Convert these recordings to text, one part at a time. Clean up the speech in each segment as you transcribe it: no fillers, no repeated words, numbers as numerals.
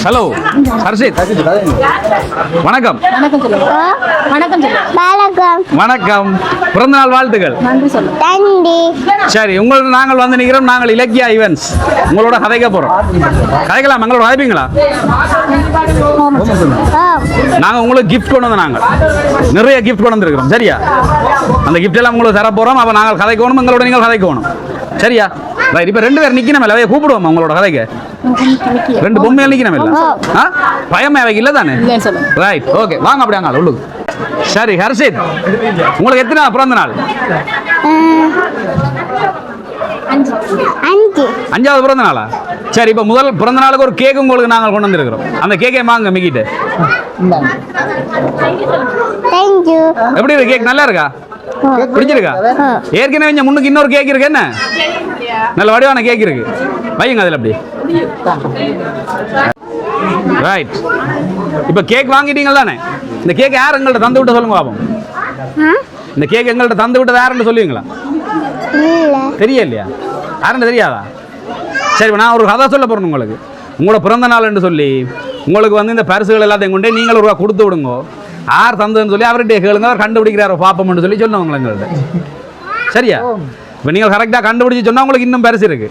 Hello Harshit, வணக்கம். வணக்கம், பிறந்தநாள் வாழ்த்துக்கள். சரி, நாங்கள் வந்து நிற்கிறோம். நாங்கள் இலக்கியா ஈவென்ட்ஸ் உங்களோட கதைக்க போறோம். கதைக்கலாம், எங்களோட கதைப்பீங்களா? நாங்கள் உங்களுக்கு கிஃப்ட் கொண்டு வந்தோம். நாங்கள் நிறைய கிஃப்ட் கொண்டு வந்திருக்கிறோம். சரியா? அந்த கிஃப்ட் எல்லாம் உங்களுக்கு தர போறோம். அப்போ நாங்கள் கதைக்கணும், எங்களோட நீங்கள் கதைக்கணும். சரியா? ரைட். இப்போ 2 பேர் நிற்கணும் இல்லை, அவைய கூப்பிடுவோம் உங்களோட கதைக்கு. 2 பொம்மைகள் நிற்கணும் இல்லை? பயமே அவைக்கு இல்லை தானே? ரைட், ஓகே, வாங்க அப்படி அங்கே உள்ளுக்கு. சரி ஹர்ஷித், உங்களுக்கு எத்தனை பிறந்த நாள்? 5வது பிறந்த நாளா? சரி, இப்போ முதல் பிறந்த நாளுக்கு ஒரு கேக் உங்களுக்கு நாங்கள் கொண்டு வந்திருக்கிறோம். அந்த கேக்கை வாங்க மிக்கிட்டு. எப்படி இருக்கு கேக்? நல்லா இருக்கா? பிடிச்சிருக்கா? ஏற்கனவே முன்னுக்கு இன்னொரு கேக் இருக்கு. என்ன நல்ல வடிவான கேக் இருக்கு, வையுங்க அதில் அப்படி. ரைட், இப்போ கேக் வாங்கிட்டீங்க தானே? இந்த கேக் யார் எங்கள்கிட்ட தந்து விட்டு சொல்லுங்க பாப்போம். இந்த கேக் எங்கள்கிட்ட தந்து விட்டது யாருன்னு சொல்லுவீங்களா? தெரியலையா? யாருன்னு தெரியாதா? சரி, நான் ஒரு கதை சொல்ல போறேன் உங்களுக்கு. உங்களோட பிறந்த நாள் என்று சொல்லி உங்களுக்கு வந்து இந்த பரிசுகள் எல்லாத்தையும் கொண்டே நீங்கள் ஒரு ரூபா கொடுத்து விடுங்க. யார் தந்ததுன்னு சொல்லி அவர்கிட்ட கேளுங்க, அவர் கண்டுபிடிக்கிறாரோ பாப்போம்னு சொல்லி சொன்னவங்க எங்கள்கிட்ட. சரியா? இப்போ நீங்கள் கரெக்டாக கண்டுபிடிச்சி சொன்னால் உங்களுக்கு இன்னும் பரிசு இருக்கு.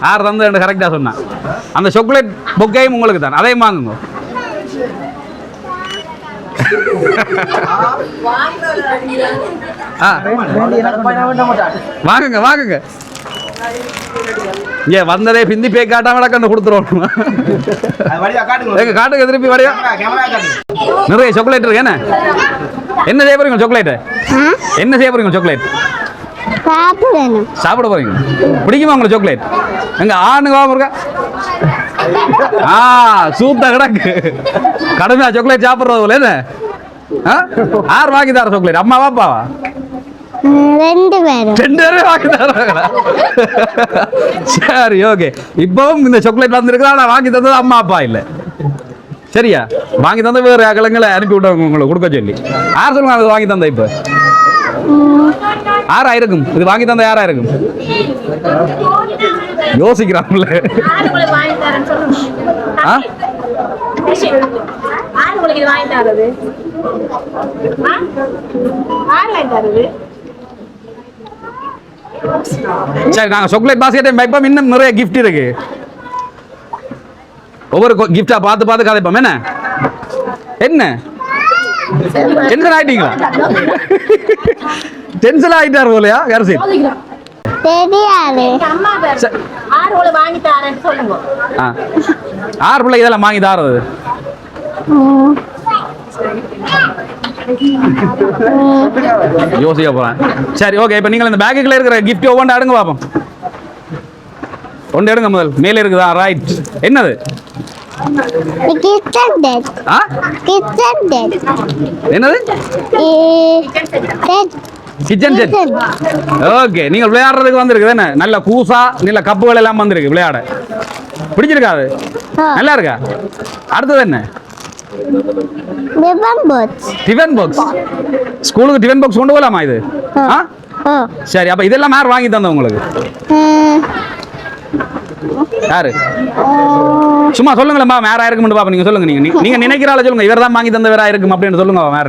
யார் தந்ததுன்னு கரெக்டாக சொன்னா அந்த சாக்லேட் பொக்கையும் உங்களுக்கு தான், அதையும் வாங்குங்க. வாங்குங்க வாங்குங்க. இங்கே வந்ததே பிந்தி பே காட்டாம கண்ணு கொடுத்துருவோம். காட்டுங்க திருப்பி வரையா. நிறைய சாக்லேட் இருக்கு. என்ன என்ன செய்ய போறீங்க சாக்லேட்? என்ன செய்ய போறீங்க சாக்லேட்? சாப்பிட போறீங்க. பிடிக்குமா உங்களுக்கு சாக்லேட்? எங்க ஆணுங்க இருக்கா? சூப்பா கிடக்கு. கடுமையா சாக்லேட் சாப்பிடுறது போல. என்ன யார் வாங்கி தர சாக்லேட்? அம்மாவா அப்பாவா? 2 பேரும் வாங்கி தராங்களா? சரி, ஓகே. இப்பவும் இந்த சாக்லேட் வந்துருக்கு. ஆனா வாங்கி தந்தது அம்மா அப்பா இல்ல. சரியா? வாங்கி தந்த வேற கிழங்களை அனுப்பி விட்டவங்க உங்களை கொடுக்க சொல்லி. யார் சொல்லுங்க அது வாங்கி தந்த? இப்ப யாரா இருக்கும் இது வாங்கி தந்த? யாரா இருக்கும்? யோசிக்கிறாங்களே. சரி, நாங்க சாக்லேட் பாஸ்கெட்டை வைப்போம். இன்னும் நிறைய கிஃப்ட் இருக்கு. ஒவ்வொரு கிஃப்டா பார்த்து பார்த்து கதைப்போம். என்ன என்ன டென்ஷன் ஆயிட்டீங்களா? டென்ஷன் ஆயிட்டார் போலையா? கரசி ஆறு பிள்ளை இதெல்லாம் வாங்கி தாரது. யோசிக்க போறேன். சரி, ஓகே. இப்போ நீங்கள் இந்த பேக்குக்குள்ள இருக்கிற கிஃப்ட் ஒவ்வொன்று எடுங்க பாப்போம். ஒன்று எடுங்க முதல். மேலே இருக்குதா? ரைட். என்னது? என்னது? Kitchen set. ஓகே, நீங்கள் விளையாடுறதுக்கு வந்திருக்கு. என்ன நல்ல கூசா நல்ல கப்புகள் எல்லாம் வந்திருக்கு விளையாட. பிடிச்சிருக்காது? நல்லா இருக்கா? அடுத்தது என்ன? Tiffin box. ஸ்கூலுக்கு டிஃபன் பாக்ஸ் கொண்டு போகலாமா இது? சரி, அப்ப இதெல்லாம் யார் வாங்கி தந்த உங்களுக்கு? யாரு? சும்மா சொல்லுங்களேம்மா, வேற இருக்கும்னு பாப்பா. நீங்க சொல்லுங்க. நீங்க நினைக்கிறால சொல்லுங்க. இவர் தான் வாங்கி தந்த வேற இருக்கும் அப்படின்னு சொல்லுங்க. வேற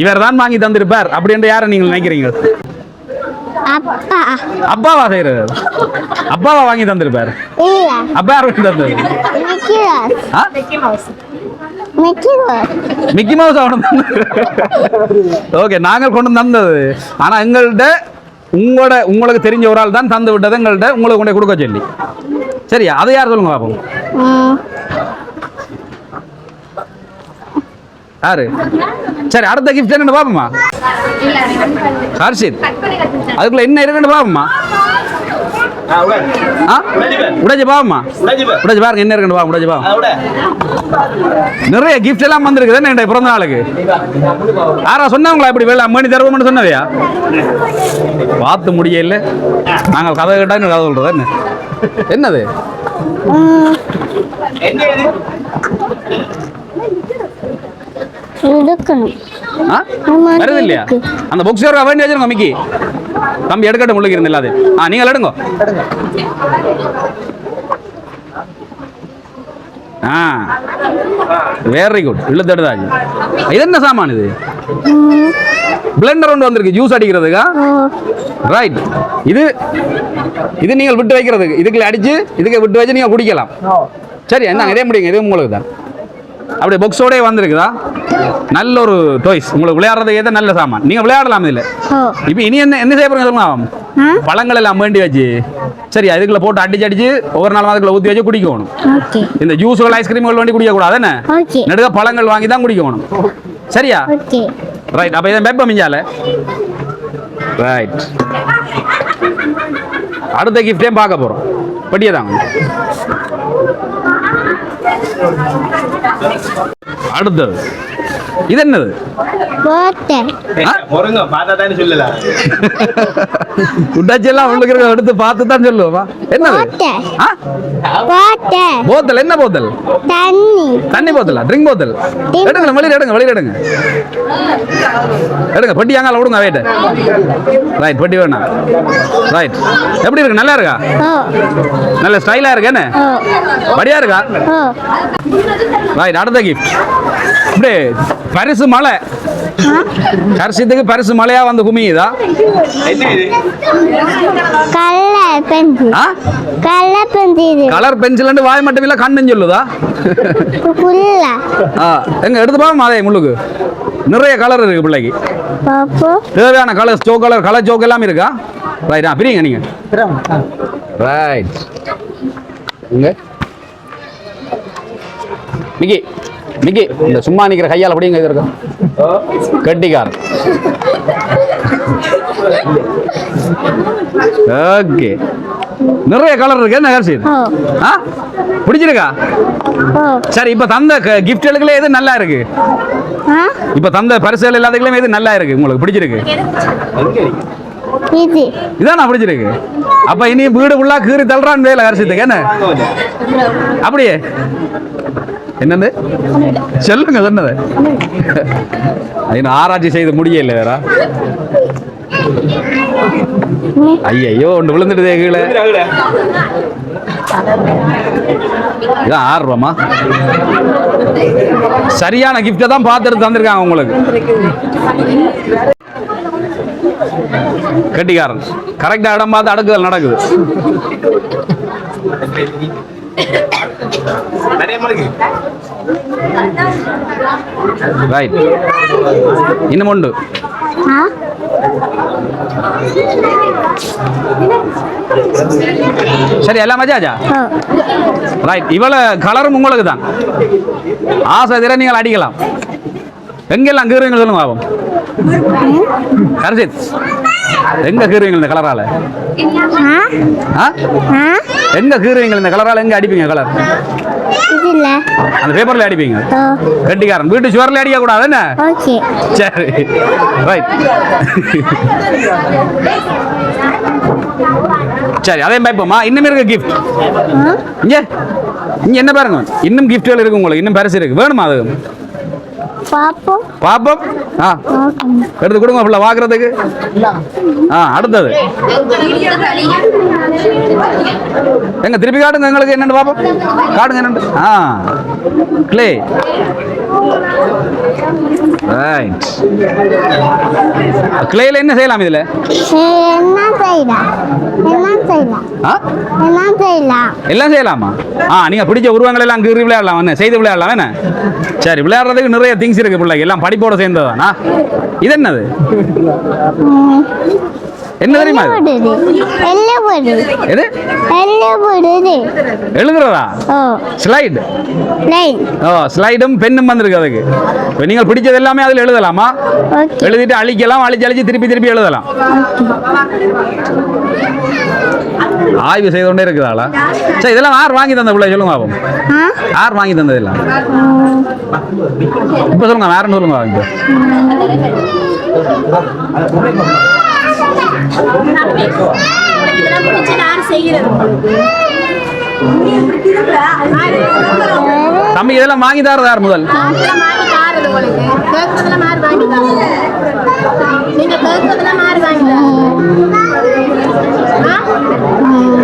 இவர் தான் வாங்கி தந்திருப்பார் அப்படின்னு யாரை நீங்க நினைக்கிறீங்க? அப்பாவா செய்யறது? அப்பாவா வாங்கி தந்திருப்பார்? அப்பா யார் வாங்கி தந்தது? மிக்கி மவுஸ் அவன். ஓகே, நாங்கள் கொண்டு தந்தது. ஆனா எங்கள்கிட்ட உங்களுக்கு தெரிஞ்ச ஒரு ஆள் தான் தந்து விட்டது எங்கள்கிட்ட உங்களுக்கு கொண்டு கொடுக்க சொல்லி. சரியா? அதை யார் சொல்லுங்க பாப்போம். யாரு? சரி, அடுத்த கிஃப்ட் என்னன்னு பாப்போமா? ஹர்ஷித், அதுக்குள்ள என்ன இருக்குன்னு பாப்போமா? உடைச்சு பாவமா? உடைச்சு பாருங்க என்ன இருக்குன்னு பாவம். உடைச்சு பாவம். நிறைய கிஃப்ட் எல்லாம் வந்திருக்குது. என்ன பிறந்த நாளுக்கு யாரா சொன்னாங்களா இப்படி வேலை மணி தருவோம்னு சொன்னவையா? பார்த்து முடியல. நாங்கள் கதை கேட்டான்னு கதை சொல்றது. என்ன என்னது? வருது இல்லையா? அந்த புக்ஸ் வேண்டி வச்சிருங்க மிக்கி. தம்பி எடுக்கட்டும் முள்ளுக்கு இருந்து இல்லாது. நீங்கள் எடுங்க. ஆ வெரி குட் இழுத்தெடுதாச்சு. இது என்ன சாமான் இது? பிளெண்டர் ஒன்று வந்திருக்கு ஜூஸ் அடிக்கிறதுக்கா? ரைட். இது இது நீங்கள் விட்டு வைக்கிறதுக்கு, இதுக்குள்ள அடிச்சு இதுக்கு விட்டு வச்சு நீங்கள் குடிக்கலாம். சரி என்ன இதே முடியுங்க, இது உங்களுக்கு தான். அப்படியே பாக்ஸோடய வந்திருக்குதா? நல்ல ஒரு டாய்ஸ், உங்களுக்கு விளையாடுறது ஏதோ நல்ல சாமான். நீங்கள் விளையாடலாம் இதில். இப்போ இனி என்ன செய்ய போகிறீங்க சொல்லுங்க? பழங்கள் எல்லாம் வேண்டி வச்சு சரி அதுக்குள்ள போட்டு அடிச்சு அடிச்சு ஒவ்வொரு நாளும் அதுக்குள்ள ஊற்றி வச்சு குடிக்கணும். இந்த ஜூஸ்கள் ஐஸ்கிரீம்கள் வேண்டி குடிக்கக்கூடாது என்ன, நெடுக பழங்கள் வாங்கி தான் குடிக்கணும். சரியா? ரைட். அப்போ இதை வெப்ப மிஞ்சால. ரைட். அடுத்த கிஃப்டையும் பார்க்க போகிறோம். படியே தாங்க. அடுத்தது இது என்னது? எடுத்து பார்த்து தான் சொல்லுவோமா? என்னது? போத்தல். என்ன போத்தல்? தண்ணி போத்தலா? ட்ரிங்க் போத்தல். எடுங்க வெளியில எடுங்க, வெளியில எடுங்க, எடுங்க. பட்டி அங்கால விடுங்க. வெயிட். ரைட். பட்டி வேணாம். ரைட். எப்படி இருக்கு? நல்லா இருக்கா? நல்ல ஸ்டைலா இருக்கு. என்ன படியா இருக்கா? ரைட். அடுத்த கிஃப்ட் இப்படி பரிசு மலை. கரிசத்துக்கு பரிசு மலையா வந்து குமியுதா? கலர் பென்சில் வாய் மட்டும் இல்ல கண்ணுன்னு சொல்லுதா? எங்க எடுத்து பாருங்க. அதே முள்ளுக்கு நிறைய கலர் இருக்கு பிள்ளைக்கு. தேவையான கலர் ஸ்டோக் கலர் ஜோக் எல்லாம் இருக்கா? ரைட். பிரிங்க நீங்க. ரைட். மிக்கி மிக்கி இந்த சும்மா நிக்கிற கையால் அப்படிங்க இது இருக்கா? கட்டிக்கார். ஓகே. நிறைய கலர் இருக்கு. என்ன கரிசி பிடிச்சிருக்கா? சரி. இப்ப தந்த கிஃப்ட்களுக்குள்ள எது நல்லா இருக்கு? இப்ப தந்த பரிசுகள் எல்லாத்துக்குமே எது நல்லா இருக்கு உங்களுக்கு பிடிச்சிருக்கு? இதான் பிடிச்சிருக்கு. அப்ப இனி வீடு ஃபுல்லா கீறி தள்ளுறான் வேலை கரிசத்துக்கு. என்ன அப்படியே என்னது சொல்லுங்க சொன்னது? ஆராய்ச்சி செய்து முடியல வேற. ஐயோ ஒன்று விழுந்துடுதே கீழே. இதான் ஆர்வமா? சரியான கிஃப்டை தான் பார்த்துட்டு தந்திருக்காங்க உங்களுக்கு. கட்டிக்காரன் கரெக்டா இடம் பார்த்து அடுக்குதல் நடக்குது. ரைட். இன்னும் உண்டு. சரி எல்லாம் மஜாஜா? ரைட். இவ்வளவு கலரும் உங்களுக்கு தான். ஆசை தர நீங்கள் அடிக்கலாம். எங்கெல்லாம் கீறுவீங்க சொல்லுங்க பாபம். கர்ஷித் எங்க கீறுவீங்க இந்த கலரால? எங்க கீறுவீங்க இந்த கலரால? எங்க அடிப்பீங்க கலர்? அந்த பேப்பர்ல அடிப்பீங்க. கட்டிக்காரன் வீட்டு சுவர்ல அடிக்க கூடாது என்ன? சரி. ரைட். சரி அதே பாய்ப்போமா. இன்னும் இருக்கு கிஃப்ட். இங்க இங்க என்ன பாருங்க, இன்னும் கிஃப்ட்கள் இருக்கு உங்களுக்கு. இன்னும் பரிசு இருக்கு. வேணுமா? அது பாப்போம். எடுத்து கொடுங்க ஃபுல்லா வாக்குறதுக்கு. அடுத்தது எங்க திருப்பி காட்டுங்க எங்களுக்கு என்னன்னு பாப்போம். காட்டுங்க என்னன்னு. கிளே. ரைட். கிளேல என்ன செய்யலாம்? இதுல எல்லாம் செய்யலாமா? நீங்க பிடிச்ச உருவங்கள் எல்லாம் கீறி விளையாடலாம். என்ன செய்து விளையாடலாம். என்ன சரி. விளையாடுறதுக்கு நிறைய திங்ஸ் இருக்கு பிள்ளைங்க. எல்லாம் படிப்போட சேர்ந்ததானா? இது என்னது? என்ன தெரியுமா? எழுதுறதா? ஸ்லைட். ஸ்லைடும் பெண்ணும் வந்திருக்கு அதுக்கு. நீங்கள் பிடிச்சது எல்லாமே அதில் எழுதலாமா? எழுதிட்டு அழிக்கலாம். அழிச்சு திருப்பி திருப்பி எழுதலாம். ஆய்வு செய்து கொண்டே இருக்குதாளா? சரி இதெல்லாம் யார் வாங்கி தந்த பிள்ளை சொல்லுங்க பாப்போம். யார் வாங்கி தந்தது எல்லாம் இப்ப சொல்லுங்க. வேறன்னு சொல்லுங்க. தம்பி இதெல்லாம் வாங்கி தரது யார் முதல்?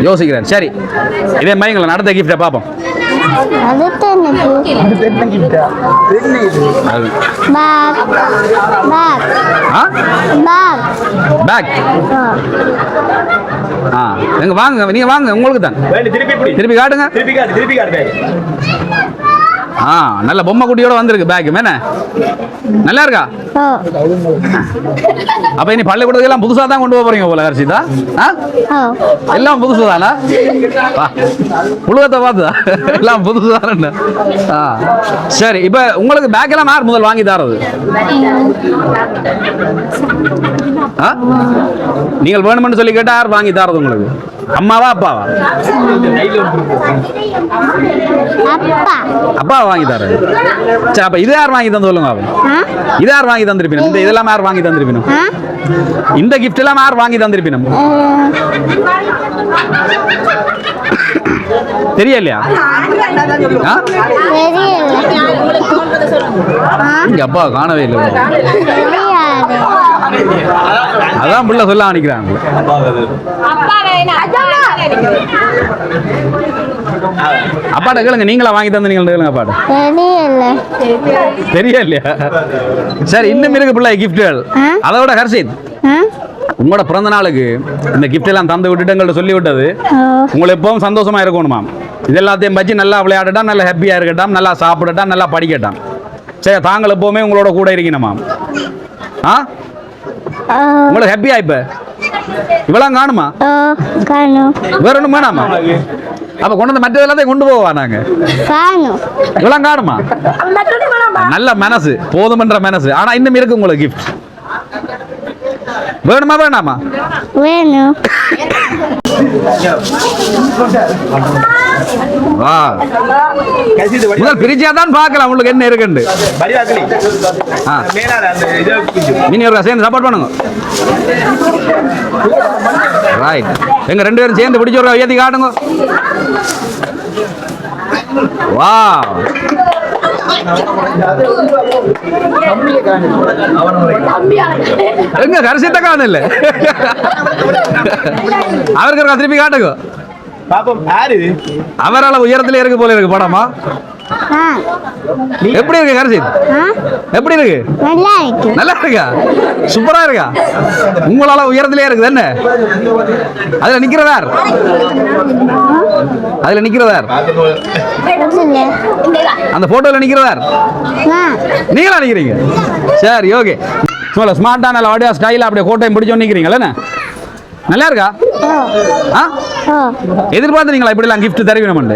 யோசிக்கிறேன். சரி இதே மாதிரி அடுத்த கிஃப்டை பார்ப்போம். பேக். எங்க வாங்க, நீங்க வாங்க, உங்களுக்கு தான். திருப்பி காட்டுங்க. நல்ல பொம்மை குட்டியோட வந்திருக்கு பேக். என்ன நல்லா இருக்கா? அப்ப இனி பள்ளிக்கூடத்துக்கு எல்லாம் புதுசா தான் கொண்டு போறீங்க போல ஹர்ஷிதா? எல்லாம் புதுசு தானா? உலகத்தை பார்த்துதா எல்லாம் புதுசு தானே. சரி, இப்ப உங்களுக்கு பேக் எல்லாம் யார் முதல் வாங்கி தரது? நீங்கள் வேணும்னு சொல்லி கேட்டா யார் வாங்கி தரது உங்களுக்கு? அம்மாவா அப்பாவா? அப்பா வாங்கி தரது. சரி, அப்ப இது யார் வாங்கி தந்து சொல்லுங்க. இது யார் வாங்கி தந்திருப்பீங்க? இந்த இதெல்லாம் யார் வாங்கி தந்திருப்பீங்க? இந்த கிஃப்ட் எல்லாம் யார் வாங்கி தந்திருப்பீங்க? தெரியலையா? அப்பா காணவே இல்லை. அதான் புள்ள சொல்ல நினைக்கிறாங்க. அப்பாட்ட கேளுங்க, நீங்களா வாங்கி தந்து நீங்க கேளுங்க அப்பாட்ட. தெரியலையா? சரி, இன்னும் இருக்கு பிள்ளை கிஃப்ட்கள். அதோட ஹர்ஷித், உங்களோட பிறந்த நாளுக்கு இந்த கிஃப்ட் எல்லாம் தந்து விட்டுட்டு எங்கள்கிட்ட சொல்லி விட்டது உங்களை எப்பவும் சந்தோஷமா இருக்கணுமா. இது எல்லாத்தையும் வச்சு நல்லா விளையாடட்டாம், நல்லா ஹாப்பியா இருக்கட்டாம், நல்லா சாப்பிடட்டாம், நல்லா படிக்கட்டாம். சரி, தாங்கள் எப்பவுமே உங்களோட கூட இருக்கணுமா. உங்களுக்கு ஹாப்பியா? இப்ப இவ்வளவு காணுமா? வேற ஒண்ணும் வேணாமா? அப்ப கொண்டு வந்து மற்ற எல்லாத்தையும் கொண்டு போவா நாங்க. இவ்வளவு காணுமா? நல்ல மனசு, போதுமன்ற மனசு. ஆனா இன்னும் இருக்கு உங்களுக்கு கிஃப்ட். வேணுமா வேணாமா? வேணும். முதல் பிரிச்சா தான் பார்க்கலாம் உங்களுக்கு என்ன இருக்குன்னு. சேர்ந்து சப்போர்ட் பண்ணுங்க. ரைட், எங்க ரெண்டு பேரும் சேர்ந்து பிடிச்ச ஒரு ஏத்தி காட்டுங்க. வா, எங்க கரிசிட்ட காணல. அவருக்கு திருப்பி காட்டுங்க. அவரால் உயரத்துல இருக்கு போல இருக்கு படமா. எப்படி இருக்கு கரிசித்? எப்படி இருக்கு? நல்லா இருக்கா? சூப்பரா இருக்கா? உங்களால உயரத்திலே இருக்குது என்ன? அதுல நிக்கிறதார்? அதுல நிக்கிறதார்? அந்த போட்டோல நிக்கிறதார்? நீங்களா நிக்கிறீங்க? சரி, ஓகே. ஸ்மார்ட்டா நல்ல ஆடியோ ஸ்டைலா அப்படியே கோட்டையும் பிடிச்சோன்னு நிக்கிறீங்களா? என்ன நல்லா இருக்கா? எதிர்பார்த்தீங்களா இப்படிலாம் கிஃப்ட் தருவீங்க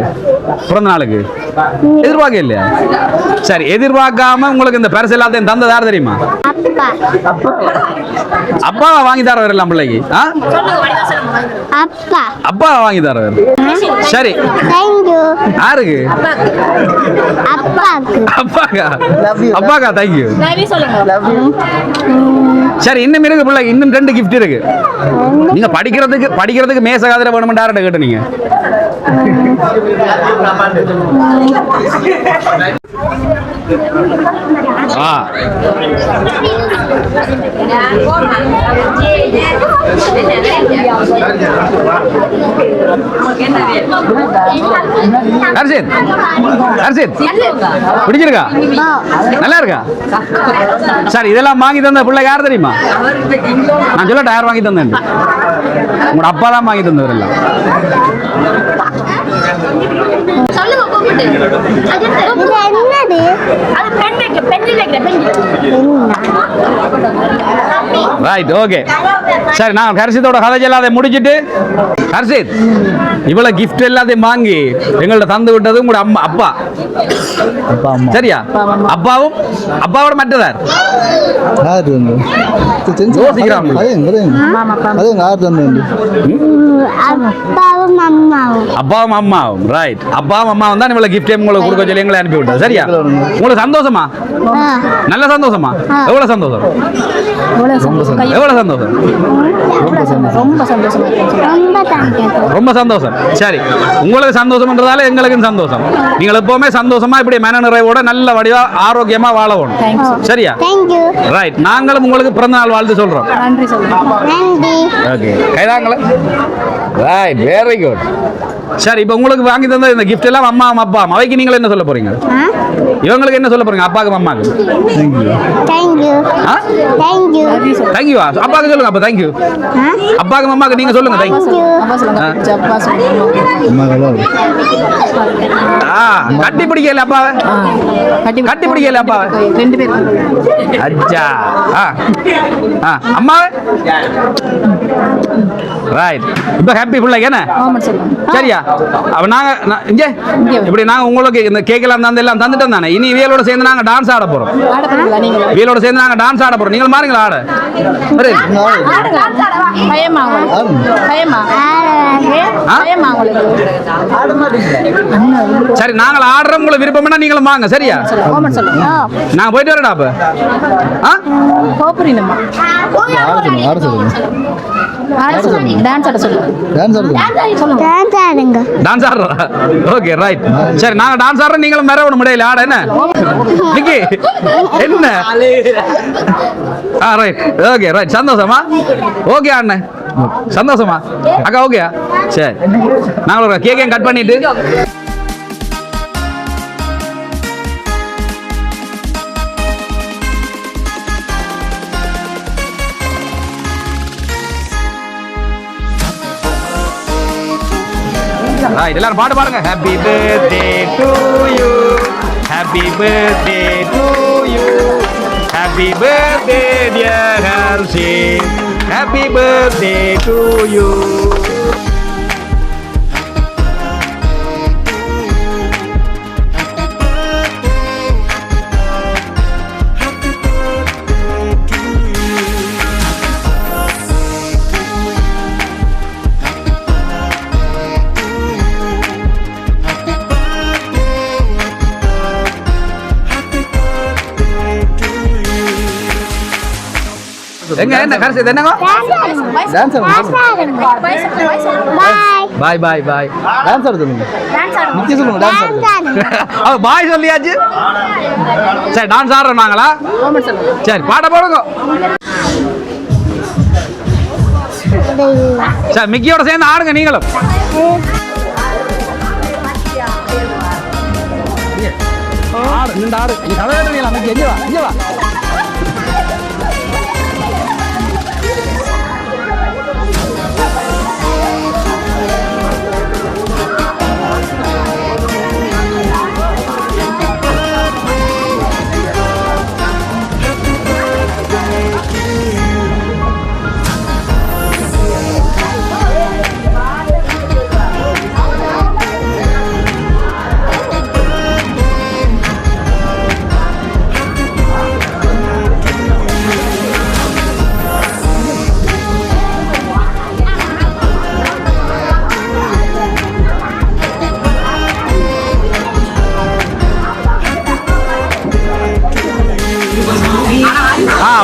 பிறந்த நாளுக்கு? எதிர்பார்க்க இல்லையா? சரி, எதிர்பார்க்காம உங்களுக்கு இந்த பரிசு எல்லாத்தையும் தந்தது யார் தெரியுமா? அப்பாவா வாங்கி தரவர் எல்லாம் பிள்ளைக்கு? அப்பாவா வாங்கி தரவர். சரி, யாருக்கு? அப்பாக்கா? அப்பாக்கா, தேங்க்யூ. சரி, இன்னும் இருக்கு பிள்ளைக்கு, இன்னும் 2 கிஃப்ட் இருக்கு. நீங்க படிக்கிறதுக்கு மேச காதல வேணும்னு யார்கிட்ட கேட்டு நீங்க? பிடிச்சிருக்கா? நல்லா இருக்கா? சரி, இதெல்லாம் வாங்கி தந்த பிள்ளை யார் தெரியுமா? நான் சொல்லட்ட யார் வாங்கி தந்தேன்? உங்களோட அப்பா தான் வாங்கி தந்தவர் எல்லாம். Right, okay. சரி, நான் ஹர்ஷித்தோட கதை எல்லாத்தையும் முடிச்சுட்டு, ஹர்ஷித் இவ்வளவு கிஃப்ட் எல்லாத்தையும் வாங்கி எங்கள்ட்ட தந்து விட்டது உங்களோட அம்மா அப்பா. சரியா? அப்பாவும் அப்பாவோட மற்றதார் அப்பாவும் அம்மாவும். ரைட், அப்பாவும் அம்மாவும் தான் இவ்வளவு கிஃப்ட் உங்களுக்கு கொடுக்க சொல்லி எங்களை அனுப்பி விட்டது. சரியா? உங்களுக்கு சந்தோஷமா? நல்ல சந்தோஷமா? எவ்வளவு சந்தோஷம்? எவ்வளவு சந்தோஷம்? ரொம்ப சந்தோஷம். சரி, உங்களுக்கு சந்தோஷம்ன்றதால எங்களுக்கும் சந்தோஷம். நீங்கள் எப்பவுமே சந்தோஷமா இப்படி மன நிறைவோட நல்ல வடிவா ஆரோக்கியமா வாழணும். சரியா? ரைட், நாங்களும் உங்களுக்கு பிறந்த நாள் வாழ்த்து சொல்றோம். ஓகே, கைதாங்களே. Right, very good. சரி இப்போ உங்களுக்கு வாங்கி தந்த இந்த gift எல்லாம் அம்மா அப்பா அவைக்கு நீங்கள் என்ன சொல்ல போறீங்க? இவங்களுக்கு என்ன சொல்ல போறீங்க? அப்பாக்கு அம்மாக்கு தேங்க்யூ. அப்பாக்கு சொல்லுங்க. அப்ப தேங்க்யூ. அப்பாக்கு அம்மாக்கு நீங்க சொல்லுங்க தேங்க்யூ. கட்டி பிடிக்கல அப்பாவை, கட்டி பிடிக்கல அப்பாவை, 2 பேர். அச்சா அம்மாவை ரைட். இப்போ ஹாப்பி ஃபுல்லா என்ன சரியா? அப்ப நாங்க இங்க இப்படி நாங்க உங்களுக்கு இந்த கேக் எல்லாம் எல்லாம் தந்துட்டோம் தானே. இனி இவியலோட சேர்ந்து நாங்க டான்ஸ் ஆட போறோம். இவியலோட சேர்ந்து நாங்க டான்ஸ் ஆட போறோம். நீங்கள் மாறுங்களா ஆட? சரி நாங்கள் ஆடுறோம். உங்களுக்கு விருப்பம்னா நீங்களும் வாங்க சரியா? நாங்க போயிட்டு வரடா. அப்ப டான்ஸ் ஆடுறா? Okay right. சரி நாங்க டான்ஸ் ஆடுறோம். நீங்களும் மேரவணும் முடியல ஆட என்ன நிக்கி என்ன? Right okay right. சந்தோஷமா? ஓகே அண்ணன் சந்தோஷமா? அக்கா ஓகே. சரி நாங்கள் ஒரு கேக்கையும் கட் பண்ணிட்டு எல்லாரும் பாட்டு பாடுங்க. Happy birthday to you, happy birthday to you, happy birthday dear Harshi, happy birthday to you. எங்க என்ன கரசி என்னங்க? Dancer. Bye bye bye. Dancer சொல்லுங்க. நிச்சயம் சொல்லுங்க டான்சர். அவ பாய் சொல்லியாச்சு. சரி டான்ஸ் ஆடுறோம் நாங்களா? சரி பாட போடுங்க. சரி மிக்கியோட சேர்ந்து ஆடுங்க நீங்களும். ஆடு நின்று ஆடு. நீ கலவீங்களா மிக்கி? எங்க வா இங்க வா.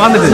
வந்துட்டு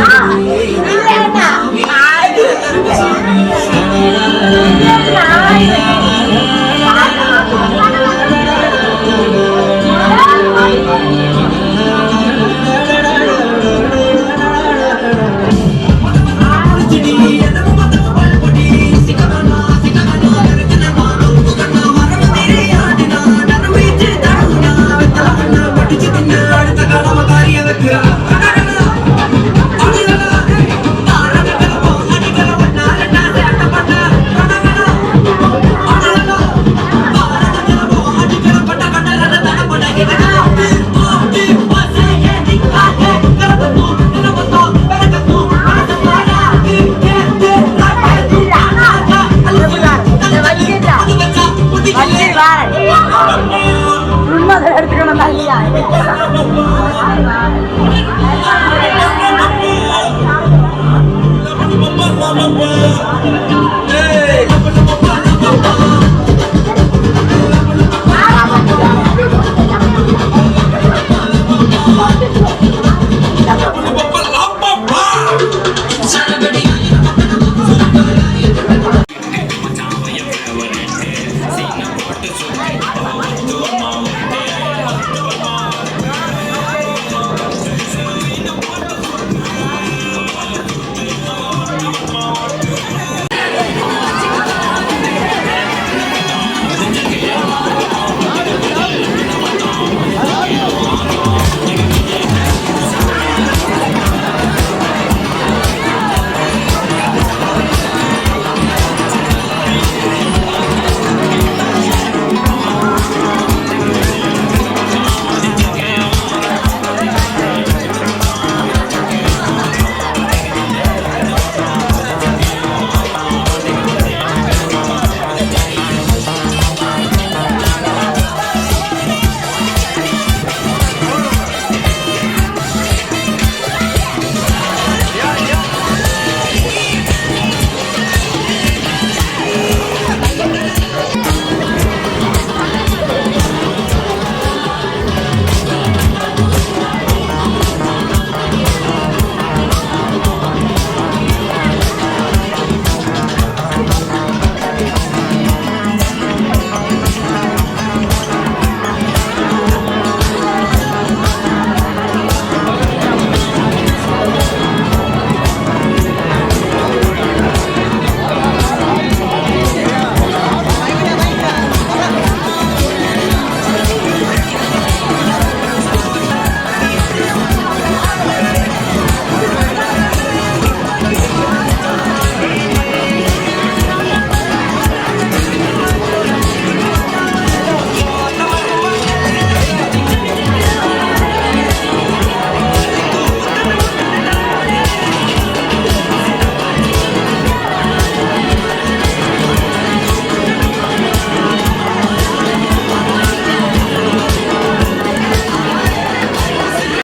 Mama,